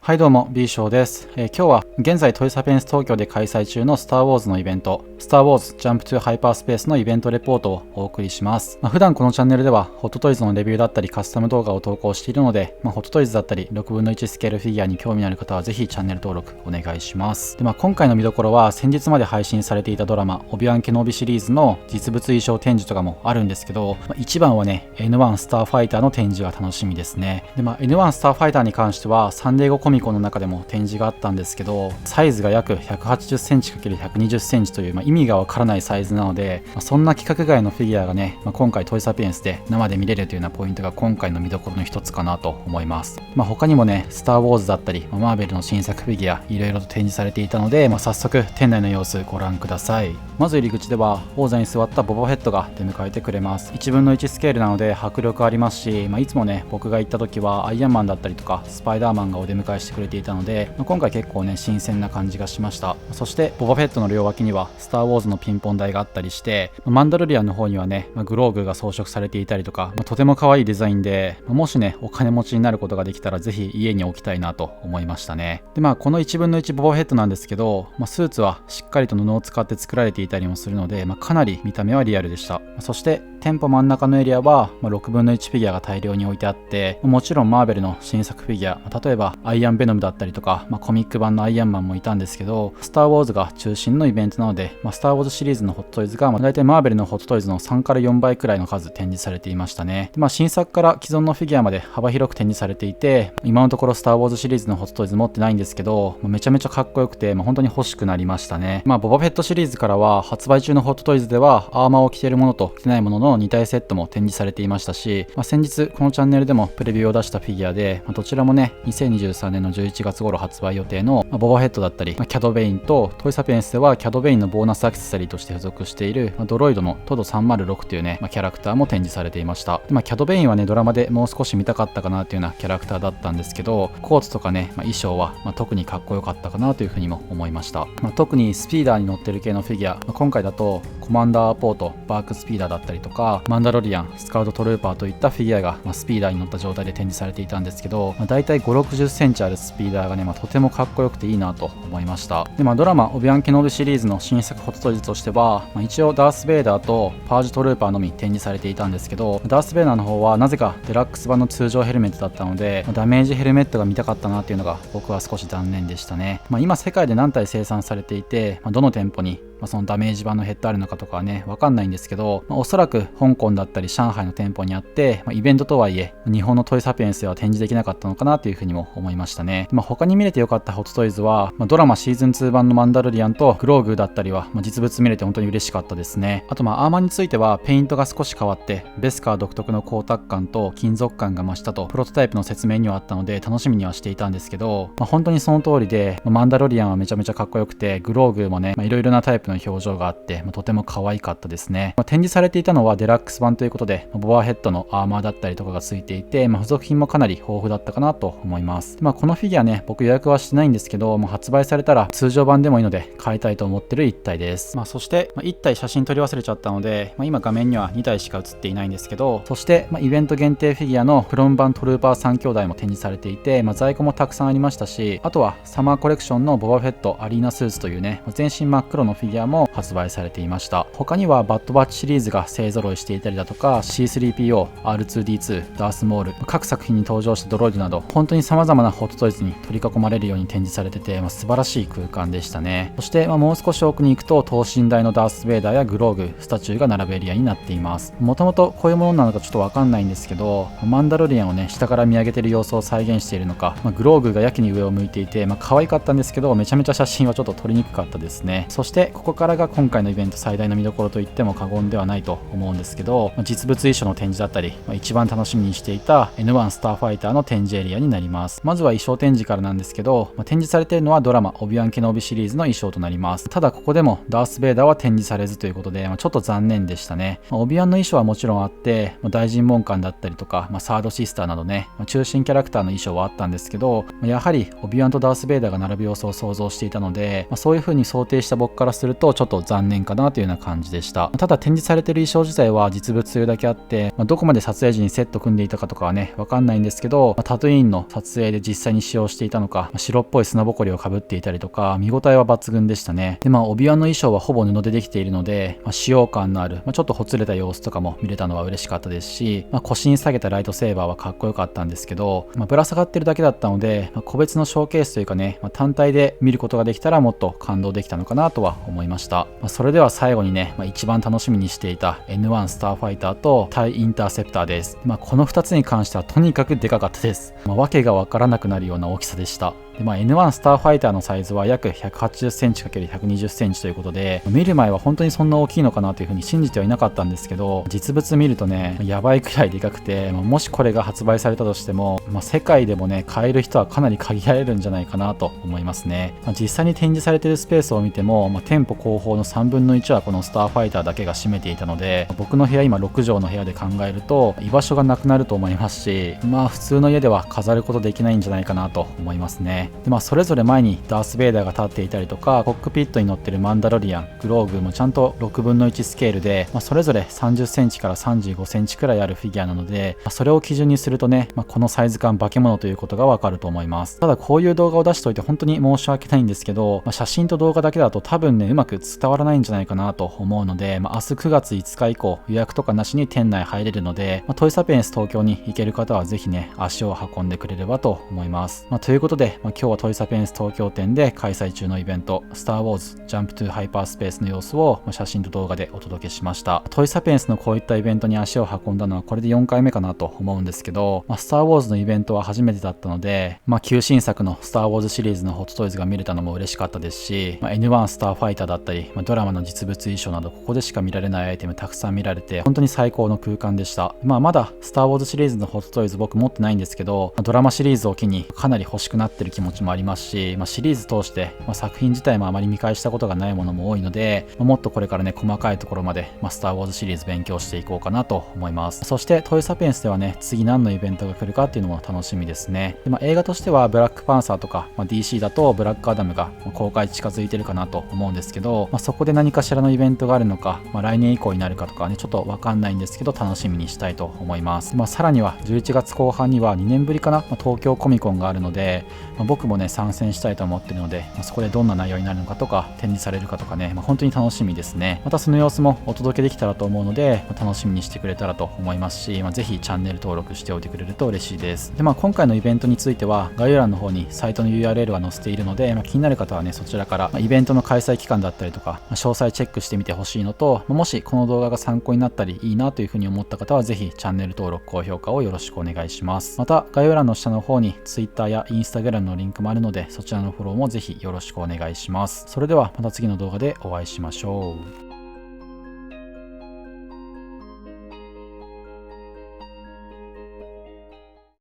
はいどうも B 賞です、今日は現在トイサピエンス東京で開催中のスターウォーズのイベントスターウォーズジャンプトゥハイパースペースのイベントレポートをお送りします。普段このチャンネルではホットトイズのレビューだったりカスタム動画を投稿しているので、ホットトイズだったり6分の1スケールフィギュアに興味のある方はぜひチャンネル登録お願いします。で、今回の見どころは先日まで配信されていたドラマオビワン・ケノビシリーズの実物衣装展示とかもあるんですけど、一番はね N1 スターファイターの展示が楽しみですね。で、N1 スターファイターに関してはサンディエゴコミコンの中でも展示があったんですけど、サイズが約180センチ ×120 センチという、意味がわからないサイズなので、そんな規格外のフィギュアがね、今回トイサピエンスで生で見れるというようなポイントが今回の見どころの一つかなと思います。他にもねスター・ウォーズだったりマーベルの新作フィギュアいろいろと展示されていたので、早速店内の様子ご覧ください。まず入り口では王座に座ったボバフェットが出迎えてくれます。1分の1スケールなので迫力ありますし、いつもね僕が行った時はアイアンマンだったりとかスパイダーマンがお出迎えしてくれていたので、今回結構ね新鮮な感じがしました。そしてボバフェットの両脇にはスター・ウォーズのピンポン台があったりして、マンダロリアンの方にはね、グローグが装飾されていたりとか、とても可愛いデザインで、もしねお金持ちになることができたらぜひ家に置きたいなと思いましたね。で、この1分の1ボバフェットなんですけど、スーツはしっかりと布を使って作られていたりもするので、かなり見た目はリアルでした。そして店舗真ん中のエリアは、6分の1フィギュアが大量に置いてあって、もちろんマーベルの新作フィギュア、例えばアイアンベノムだったりとか、コミック版のアイアンマンもいたんですけど、スター・ウォーズが中心のイベントなので、スター・ウォーズシリーズのホットトイズが、大体マーベルのホットトイズの3から4倍くらいの数展示されていましたね。で、新作から既存のフィギュアまで幅広く展示されていて、今のところスター・ウォーズシリーズのホットトイズ持ってないんですけど、めちゃめちゃかっこよくて、本当に欲しくなりましたね。ボバフェットシリーズからは発売中のホットトイズではアーマーを着ているものと着てないものの2体セットも展示されていましたし、先日このチャンネルでもプレビューを出したフィギュアで、どちらもね2023年の11月頃発売予定の、ボバフェットだったり、キャドベインとトイサピエンスではキャドベインのボーナスアクセサリーとして付属している、ドロイドのトド306というね、キャラクターも展示されていました。で、キャドベインはねドラマでもう少し見たかったかなというようなキャラクターだったんですけど、コーツとかね、衣装は、特にかっこよかったかなというふうにも思いました。特にスピーダーに乗ってる系のフィギュア、今回だとコマンダーポート、バークスピーダーだったりとか、マンダロリアン、スカウトトルーパーといったフィギュアが、スピーダーに乗った状態で展示されていたんですけど、だいたい5、60センチあるスピーダーがね、とてもかっこよくていいなと思いました。で、ドラマオビワン・ケノビシリーズの新作ホットトイズとしては、一応ダース・ベイダーとパージュトルーパーのみ展示されていたんですけど、ダース・ベイダーの方はなぜかデラックス版の通常ヘルメットだったので、ダメージヘルメットが見たかったなっていうのが僕は少し残念でしたね。今世界で何体生産されていて、どの店舗にそのダメージ版のヘッドあるのかとかはね分かんないんですけど、おそらく香港だったり上海の店舗にあって、イベントとはいえ日本のトイサピエンスでは展示できなかったのかなというふうにも思いましたね。他に見れてよかったホットトイズは、ドラマシーズン2版のマンダロリアンとグローグだったりは、実物見れて本当に嬉しかったですね。あとアーマーについてはペイントが少し変わってベスカー独特の光沢感と金属感が増したとプロトタイプの説明にはあったので楽しみにはしていたんですけど、本当にその通りで、マンダロリアンはめちゃめちゃかっこよくて、グローグもねいろいろなタイプの表情があってとても可愛かったですね。展示されていたのはデラックス版ということで、ボバヘッドのアーマーだったりとかがついていて、付属品もかなり豊富だったかなと思います。このフィギュアね僕予約はしてないんですけど、発売されたら通常版でもいいので買いたいと思ってる1体です。そして1体写真撮り忘れちゃったので、今画面には2体しか写っていないんですけど、そしてイベント限定フィギュアのクローン版トルーパー3兄弟も展示されていて、在庫もたくさんありましたし、あとはサマーコレクションのボバフェットアリーナスーツというね全身真っ黒のフィギュアも発売されていました。他にはバッドバッチシリーズが勢揃いしていたりだとか、 C3PO、R2D2、ダースモール、各作品に登場したドロイドなど本当に様々なホットトイズに取り囲まれるように展示されてて、素晴らしい空間でしたね。そして、もう少し奥に行くと等身大のダース・ベイダーやグローグ、スタチューが並ぶエリアになっています。もともとこういうものなのかちょっとわかんないんですけど、マンダロリアンをね下から見上げてる様子を再現しているのか、グローグがやけに上を向いていて、可愛かったんですけど、めちゃめちゃ写真はちょっと撮りにくかったですね。そしてここからが今回のイベント最大の見どころといっても過言ではないと思うんですけど、実物衣装の展示だったり、一番楽しみにしていた N1 スターファイターの展示エリアになります。まずは衣装展示からなんですけど、展示されているのはドラマオビワン・ケノビシリーズの衣装となります。ただここでもダース・ベイダーは展示されずということで、ちょっと残念でしたね。オビワンの衣装はもちろんあって、大臣門官だったりとか、サードシスターなどね中心キャラクターの衣装はあったんですけど、やはりオビワンとダース・ベイダーが並ぶ様子を想像していたので、そういう風に想定した僕からするとちょっと残念かなというような感じでした。ただ展示されている衣装自体は実物というだけあって、どこまで撮影時にセット組んでいたかとかはねわかんないんですけど、タトゥイーンの撮影で実際に使用していたのか、白っぽい砂ぼこりをかぶっていたりとか、見応えは抜群でしたね。でオビワンの衣装はほぼ布でできているので、使用感のある、ちょっとほつれた様子とかも見れたのは嬉しかったですし、腰に下げたライトセーバーはかっこよかったんですけど、ぶら下がってるだけだったので、個別のショーケースというかね、単体で見ることができたらもっと感動できたのかなとは思いました。それでは最後にね、一番楽しみにしていた N1 スターファイターとタイインターセプターです。この2つに関してはとにかくでかかったです。わけがわからなくなるような大きさでした。でN1 スターファイターのサイズは約180センチ ×120 センチということで、見る前は本当にそんな大きいのかなというふうに信じてはいなかったんですけど、実物見るとねやばいくらいでかくて、もしこれが発売されたとしても、世界でもね買える人はかなり限られるんじゃないかなと思いますね。実際に展示されているスペースを見ても、店舗後方の3分の1はこのスターファイターだけが占めていたので、僕の部屋今6畳の部屋で考えると居場所がなくなると思いますし、普通の家では飾ることできないんじゃないかなと思いますね。でそれぞれ前にダース・ベイダーが立っていたりとか、コックピットに乗ってるマンダロリアン、グローグもちゃんと6分の1スケールで、それぞれ30センチから35センチくらいあるフィギュアなので、それを基準にするとね、このサイズ感化け物ということがわかると思います。ただこういう動画を出しておいて本当に申し訳ないんですけど、写真と動画だけだと多分ねうまく伝わらないんじゃないかなと思うので、明日9月5日以降予約とかなしに店内入れるので、トイサピエンス東京に行ける方はぜひね足を運んでくれればと思います。ということで、今日はトイサピエンス東京店で開催中のイベントスター・ウォーズジャンプ・トゥ・ハイパースペースの様子を写真と動画でお届けしました。トイサピエンスのこういったイベントに足を運んだのはこれで4回目かなと思うんですけど、スター・ウォーズのイベントは初めてだったので、旧新作のスター・ウォーズシリーズのホットトイズが見れたのも嬉しかったですし、N1 スターファイターだったり、ドラマの実物衣装などここでしか見られないアイテムたくさん見られて本当に最高の空間でした。まだスター・ウォーズシリーズのホットトイズ僕持ってないんですけど、ドラマシリーズを機にかなり欲しくなってる気持ちもありますし、シリーズ通して、作品自体もあまり見返したことがないものも多いので、もっとこれからね細かいところまで、スター・ウォーズシリーズ勉強していこうかなと思います。そしてトイサピエンスではね次何のイベントが来るかっていうのも楽しみですね。で、映画としてはブラックパンサーとか、DC だとブラックアダムが公開近づいてるかなと思うんですけど、そこで何かしらのイベントがあるのか、来年以降になるかとかねちょっとわかんないんですけど楽しみにしたいと思います。さらには11月後半には2年ぶりかな、東京コミコンがあるので、僕もね参戦したいと思ってるので、そこでどんな内容になるのかとか展示されるかとかね、本当に楽しみですね。またその様子もお届けできたらと思うので、楽しみにしてくれたらと思いますし、ぜひチャンネル登録しておいてくれると嬉しいです。で、今回のイベントについては概要欄の方にサイトの URL は載せているので、気になる方はねそちらから、イベントの開催期間だったりとか、詳細チェックしてみてほしいのと、もしこの動画が参考になったりいいなというふうに思った方はぜひチャンネル登録高評価をよろしくお願いします。また概要欄の下の方に Twitter や Instagram のリンクもあるので、そちらのフォローもぜひよろしくお願いします。それではまた次の動画でお会いしましょう。